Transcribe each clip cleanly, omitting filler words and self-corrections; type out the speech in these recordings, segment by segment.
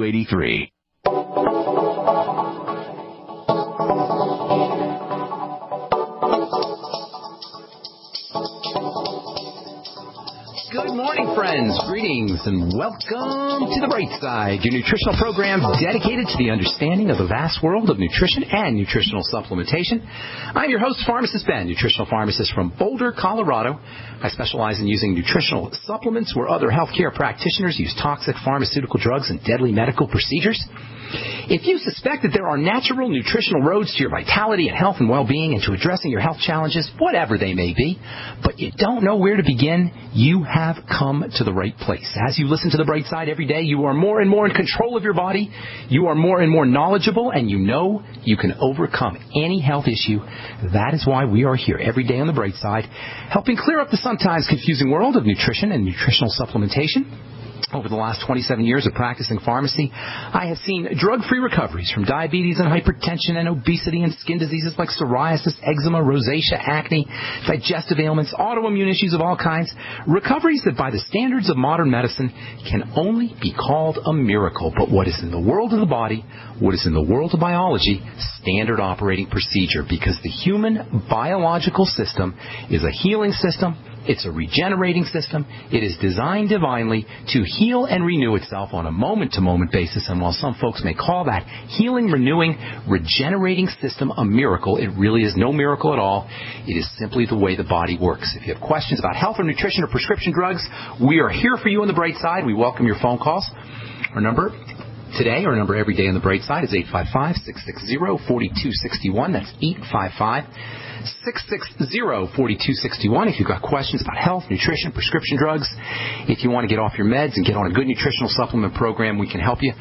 283. Good morning, friends. Greetings and welcome to the Brightside, your nutritional program dedicated to the understanding of the vast world of nutrition and nutritional supplementation. I'm your host, Pharmacist Ben, nutritional pharmacist from Boulder, Colorado. I specialize in using nutritional supplements where other healthcare practitioners use toxic pharmaceutical drugs and deadly medical procedures. If you suspect that there are natural nutritional roads to your vitality and health and well-being and to addressing your health challenges, whatever they may be, but you don't know where to begin, you have come to the right place. As you listen to the Bright Side every day, you are more and more in control of your body, you are more and more knowledgeable, and you know you can overcome any health issue. That is why we are here every day on the Bright Side, helping clear up the sometimes confusing world of nutrition and nutritional supplementation. Over the last 27 years of practicing pharmacy, I have seen drug-free recoveries from diabetes and hypertension and obesity and skin diseases like psoriasis, eczema, rosacea, acne, digestive ailments, autoimmune issues of all kinds. Recoveries that by the standards of modern medicine can only be called a miracle. But what is in the world of the body, what is in the world of biology, standard operating procedure, because the human biological system is a healing system. It's a regenerating system. It is designed divinely to heal and renew itself on a moment-to-moment basis. And while some folks may call that healing, renewing, regenerating system a miracle, it really is no miracle at all. It is simply the way the body works. If you have questions about health or nutrition or prescription drugs, we are here for you on the Bright Side. We welcome your phone calls. Our number today, our number every day on the Bright Side is 855-660-4261. That's 855-660-4261. If you've got questions about health, nutrition, prescription drugs, if you want to get off your meds and get on a good nutritional supplement program, we can help you.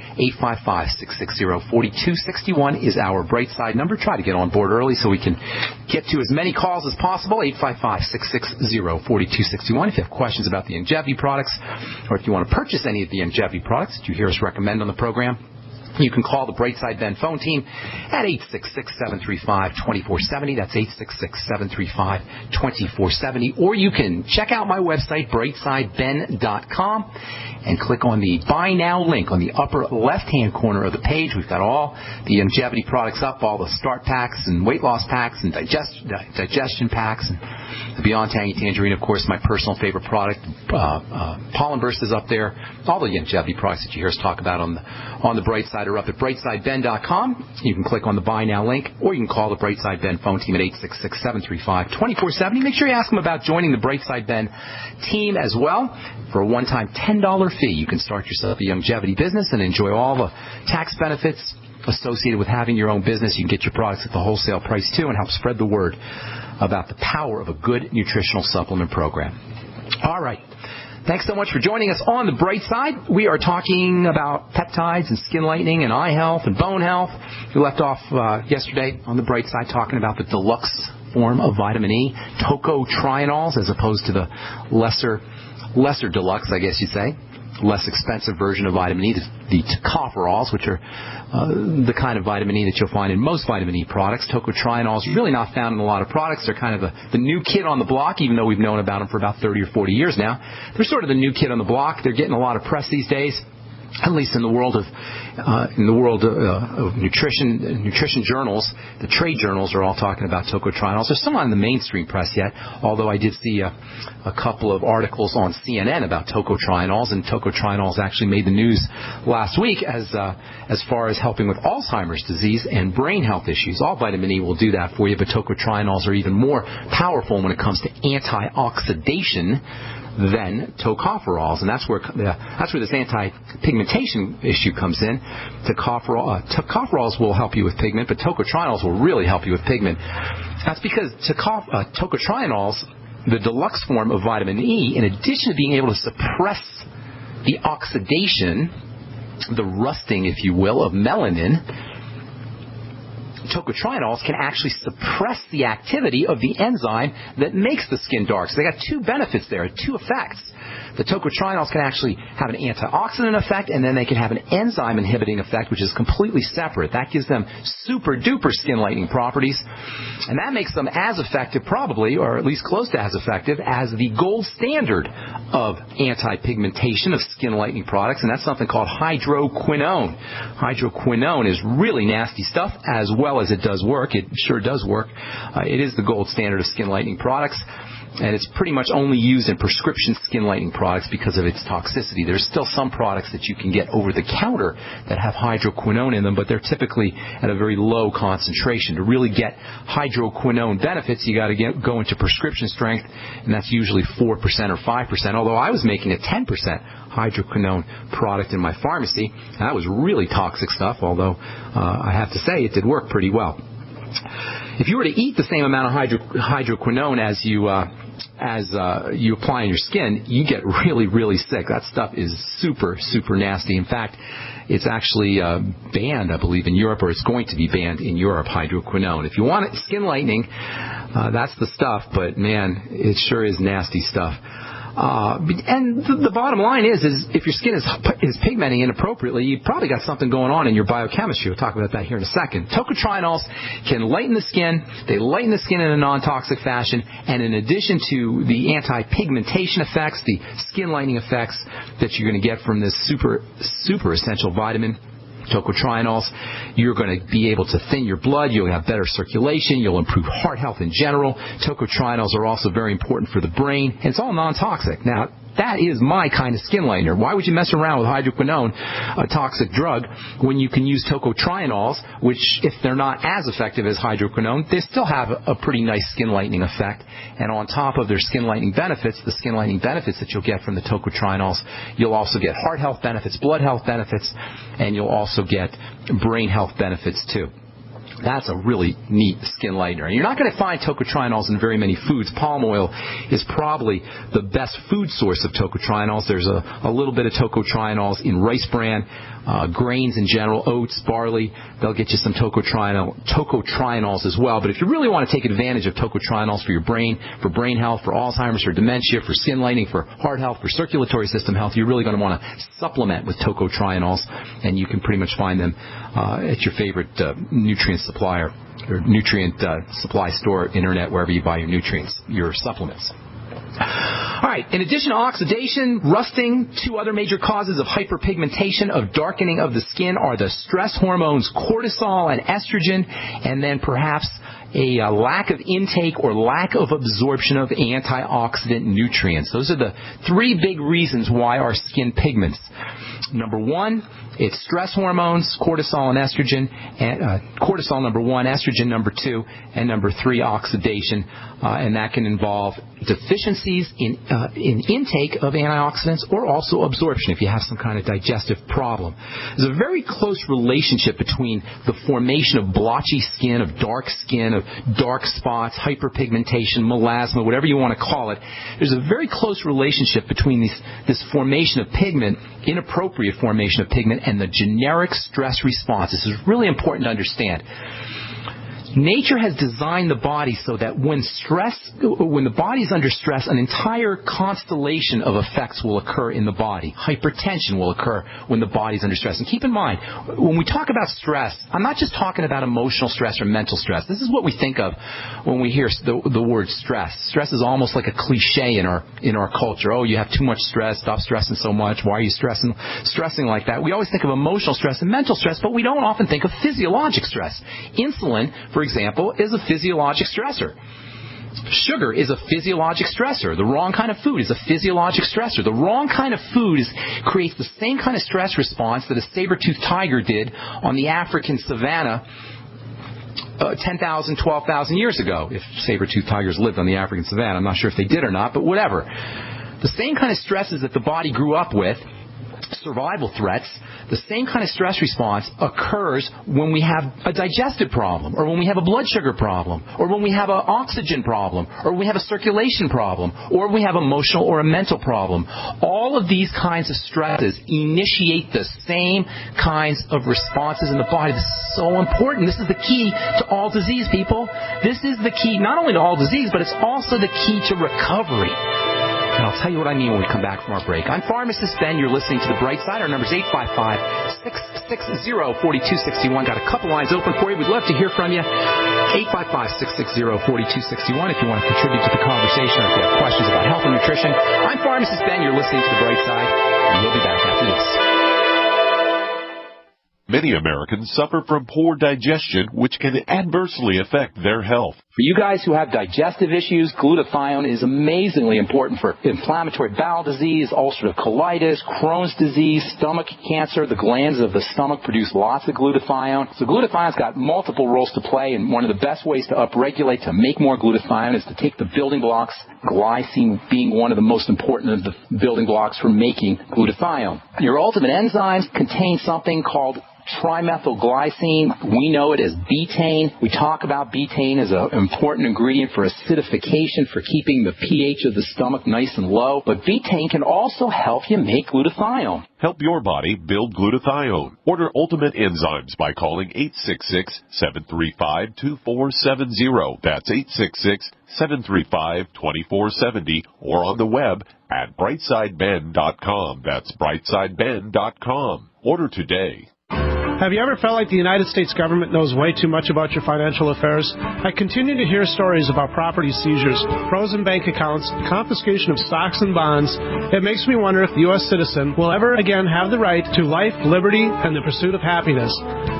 855-660-4261 is our Brightside number. Try to get on board early so we can get to as many calls as possible. 855-660-4261. If you have questions about the Ingevity products, or if you want to purchase any of the Ingevity products that you hear us recommend on the program, you can call the Brightside Ben phone team at 866-735-2470. That's 866-735-2470. Or you can check out my website, brightsideben.com, and click on the Buy Now link on the upper left-hand corner of the page. We've got all the Ingevity products up, all the start packs and weight loss packs and digestion packs. And the Beyond Tangy Tangerine, of course, my personal favorite product. Pollen Burst is up there. All the Ingevity products that you hear us talk about on the Bright Side are up at brightsideben.com. You can click on the Buy Now link, or you can call the Brightside Ben phone team at 866-735-2470. Make sure you ask them about joining the Brightside Ben team as well. For a one-time $10 fee, you can start yourself a Longevity business and enjoy all the tax benefits associated with having your own business. You can get your products at the wholesale price, too, and help spread the word about the power of a good nutritional supplement program. All right. Thanks so much for joining us on the Bright Side. We are talking about peptides and skin lightening and eye health and bone health. We left off yesterday on the Bright Side talking about the deluxe form of vitamin E, tocotrienols, as opposed to the lesser deluxe, I guess you'd say, less expensive version of vitamin E, the tocopherols, which are the kind of vitamin E that you'll find in most vitamin E products. Tocotrienols are really not found in a lot of products. They're kind of the new kid on the block, even though we've known about them for about 30 or 40 years now. They're sort of the new kid on the block. They're getting a lot of press these days, at least in the world of nutrition journals. The trade journals are all talking about tocotrienols. They're still not in the mainstream press yet, although I did see a couple of articles on CNN about tocotrienols, and tocotrienols actually made the news last week as far as helping with Alzheimer's disease and brain health issues. All vitamin E will do that for you, but tocotrienols are even more powerful when it comes to antioxidation than tocopherols, and that's where this anti-pigmentation issue comes in. Tocopherols will help you with pigment, but tocotrienols will really help you with pigment. That's because tocotrienols, the deluxe form of vitamin E, in addition to being able to suppress the oxidation, the rusting, if you will, of melanin, tocotrienols can actually suppress the activity of the enzyme that makes the skin dark. So they got two benefits there, two effects. The tocotrienols can actually have an antioxidant effect, and then they can have an enzyme inhibiting effect, which is completely separate. That gives them super duper skin lightening properties, and that makes them as effective probably, or at least close to as effective, as the gold standard of anti-pigmentation of skin lightening products, and that's something called hydroquinone. Hydroquinone is really nasty stuff, as well as it does work. It sure does work. It is the gold standard of skin lightening products, and it's pretty much only used in prescription skin lightening products because of its toxicity. There's still some products that you can get over the counter that have hydroquinone in them, but they're typically at a very low concentration. To really get hydroquinone benefits, you got to go into prescription strength, and that's usually 4% or 5%, although I was making a 10% hydroquinone product in my pharmacy. That was really toxic stuff, although I have to say it did work pretty well. If you were to eat the same amount of hydroquinone as you apply on your skin, you get really, really sick. That stuff is super, super nasty. In fact, it's actually banned, I believe, in Europe, or it's going to be banned in Europe, hydroquinone. If you want skin lightening, that's the stuff, but man, it sure is nasty stuff. And the bottom line is if your skin is pigmenting inappropriately, you've probably got something going on in your biochemistry. We'll talk about that here in a second. Tocotrienols can lighten the skin. They lighten the skin in a non-toxic fashion. And in addition to the anti-pigmentation effects, the skin lightening effects that you're going to get from this super, super essential vitamin, tocotrienols, you're going to be able to thin your blood, you'll have better circulation, you'll improve heart health in general. Tocotrienols are also very important for the brain, and it's all non-toxic. Now, that is my kind of skin lightener. Why would you mess around with hydroquinone, a toxic drug, when you can use tocotrienols, which, if they're not as effective as hydroquinone, they still have a pretty nice skin lightening effect. And on top of their skin lightening benefits, the skin lightening benefits that you'll get from the tocotrienols, you'll also get heart health benefits, blood health benefits, and you'll also get brain health benefits too. That's a really neat skin lightener. And you're not going to find tocotrienols in very many foods. Palm oil is probably the best food source of tocotrienols. There's a little bit of tocotrienols in rice bran, grains in general, oats, barley. They'll get you some tocotrienols as well. But if you really want to take advantage of tocotrienols for your brain, for brain health, for Alzheimer's, for dementia, for skin lightening, for heart health, for circulatory system health, you're really going to want to supplement with tocotrienols. And you can pretty much find them at your favorite nutrient supplier or nutrient supply store, internet, wherever you buy your nutrients, your supplements. All right, in addition to oxidation, rusting, two other major causes of hyperpigmentation, of darkening of the skin, are the stress hormones cortisol and estrogen, and then perhaps a lack of intake or lack of absorption of antioxidant nutrients. Those are the three big reasons why our skin pigments. Number one, it's stress hormones, cortisol and estrogen. Cortisol, number one, estrogen, number two, and number three, oxidation. And that can involve deficiencies in intake of antioxidants or also absorption if you have some kind of digestive problem. There's a very close relationship between the formation of blotchy skin, of dark spots, hyperpigmentation, melasma, whatever you want to call it. There's a very close relationship between this formation of pigment, inappropriate formation of pigment, and the generic stress response. This is really important to understand. Nature has designed the body so that when the body is under stress, an entire constellation of effects will occur in the body. Hypertension will occur when the body is under stress. And keep in mind, when we talk about stress, I'm not just talking about emotional stress or mental stress. This is what we think of when we hear the word stress. Stress is almost like a cliche in our culture. Oh, you have too much stress. Stop stressing so much. Why are you stressing like that? We always think of emotional stress and mental stress, but we don't often think of physiologic stress. Insulin, for example, is a physiologic stressor. Sugar is a physiologic stressor. The wrong kind of food is a physiologic stressor. The wrong kind of food creates the same kind of stress response that a saber-toothed tiger did on the African savanna 10,000, 12,000 years ago. If saber-toothed tigers lived on the African savanna, I'm not sure if they did or not, but whatever. The same kind of stresses that the body grew up with, survival threats, the same kind of stress response occurs when we have a digestive problem, or when we have a blood sugar problem, or when we have an oxygen problem, or we have a circulation problem, or we have emotional or a mental problem. All of these kinds of stresses initiate the same kinds of responses in the body. This is so important. This is the key to all disease, people. This is the key not only to all disease, but it's also the key to recovery. And I'll tell you what I mean when we come back from our break. I'm Pharmacist Ben. You're listening to The Brightside. Our number's 855-660-4261. Got a couple lines open for you. We'd love to hear from you. 855-660-4261 if you want to contribute to the conversation or if you have questions about health and nutrition. I'm Pharmacist Ben. You're listening to The Brightside. And we'll be back after this. Many Americans suffer from poor digestion, which can adversely affect their health. For you guys who have digestive issues, glutathione is amazingly important for inflammatory bowel disease, ulcerative colitis, Crohn's disease, stomach cancer. The glands of the stomach produce lots of glutathione. So glutathione's got multiple roles to play, and one of the best ways to upregulate to make more glutathione is to take the building blocks, glycine being one of the most important of the building blocks for making glutathione. Your ultimate enzymes contain something called trimethylglycine. We know it as betaine. We talk about betaine as an important ingredient for acidification, for keeping the pH of the stomach nice and low. But betaine can also help you make glutathione. Help your body build glutathione. Order Ultimate Enzymes by calling 866-735-2470. That's 866-735-2470 or on the web at brightsideben.com. That's brightsideben.com. Order today. Have you ever felt like the United States government knows way too much about your financial affairs? I continue to hear stories about property seizures, frozen bank accounts, confiscation of stocks and bonds. It makes me wonder if the U.S. citizen will ever again have the right to life, liberty, and the pursuit of happiness.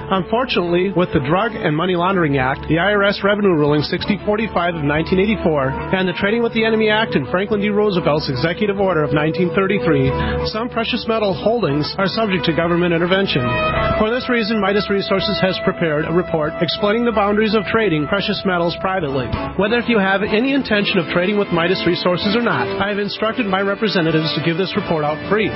Unfortunately, with the Drug and Money Laundering Act, the IRS Revenue Ruling 6045 of 1984, and the Trading with the Enemy Act and Franklin D. Roosevelt's Executive Order of 1933, some precious metal holdings are subject to government intervention. For this reason, Midas Resources has prepared a report explaining the boundaries of trading precious metals privately. Whether if you have any intention of trading with Midas Resources or not, I have instructed my representatives to give this report out free.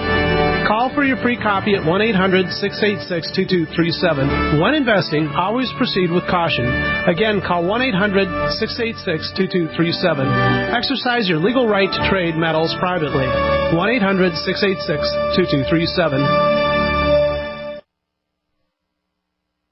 Call for your free copy at 1-800-686-2237. When investing, always proceed with caution. Again, call 1-800-686-2237. Exercise your legal right to trade metals privately. 1-800-686-2237.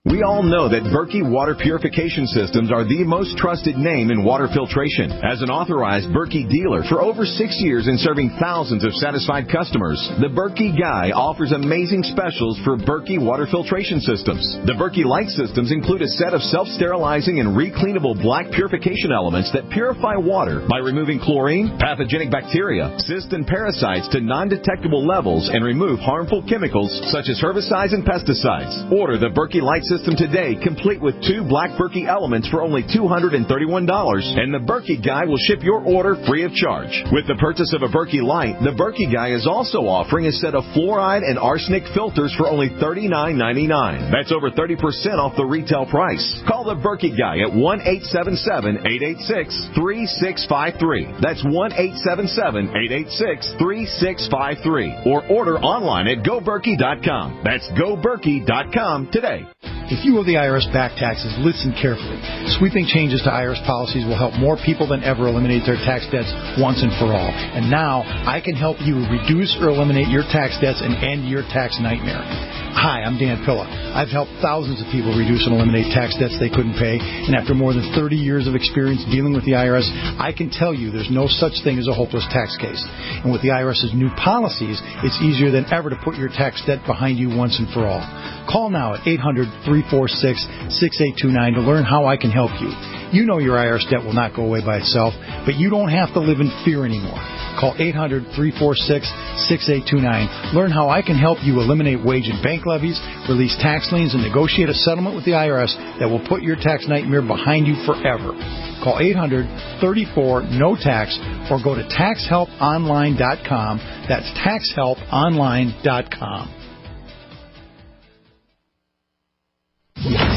We all know that Berkey Water Purification Systems are the most trusted name in water filtration. As an authorized Berkey dealer for over 6 years and serving thousands of satisfied customers, the Berkey Guy offers amazing specials for Berkey Water Filtration Systems. The Berkey Light Systems include a set of self-sterilizing and recleanable black purification elements that purify water by removing chlorine, pathogenic bacteria, cysts, and parasites to non-detectable levels and remove harmful chemicals such as herbicides and pesticides. Order the Berkey Light System today, complete with 2 black Berkey elements for only $231, and the Berkey Guy will ship your order free of charge. With the purchase of a Berkey Light, the Berkey Guy is also offering a set of fluoride and arsenic filters for only $39.99. That's over 30% off the retail price. Call the Berkey Guy at 1-877-886-3653. That's 1-877-886-3653. Or order online at goberkey.com. That's goberkey.com today. If you owe the IRS back taxes, listen carefully. Sweeping changes to IRS policies will help more people than ever eliminate their tax debts once and for all. And now, I can help you reduce or eliminate your tax debts and end your tax nightmare. Hi, I'm Dan Pilla. I've helped thousands of people reduce and eliminate tax debts they couldn't pay, and after more than 30 years of experience dealing with the IRS, I can tell you there's no such thing as a hopeless tax case. And with the IRS's new policies, it's easier than ever to put your tax debt behind you once and for all. Call now at 800-346-6829 to learn how I can help you. You know your IRS debt will not go away by itself, but you don't have to live in fear anymore. Call 800-346-6829. Learn how I can help you eliminate wage and bank levies, release tax liens, and negotiate a settlement with the IRS that will put your tax nightmare behind you forever. Call 800-34-NO-TAX or go to taxhelponline.com. That's taxhelponline.com.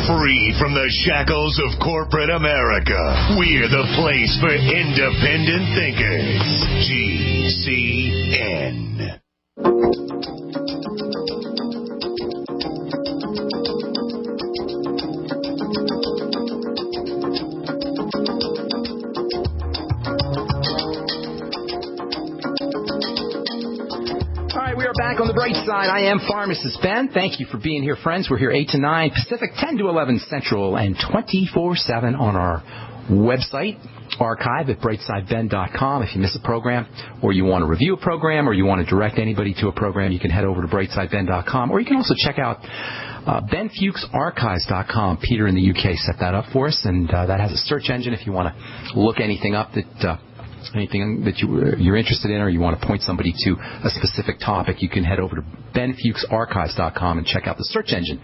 Free from the shackles of corporate America, we're the place for independent thinkers. GCN. We are back on the bright side. I am Pharmacist Ben. Thank you for being here, friends. We're here 8 to 9 Pacific, 10 to 11 Central, and 24/7 on our website archive at brightsideben.com. If you miss a program, or you want to review a program, or you want to direct anybody to a program, you can head over to brightsideben.com, or you can also check out benfuchsarchives.com. Peter in the UK set that up for us, and that has a search engine if you want to look anything up anything that you're interested in, or you want to point somebody to a specific topic. You can head over to benfuchsarchives.com and check out the search engine.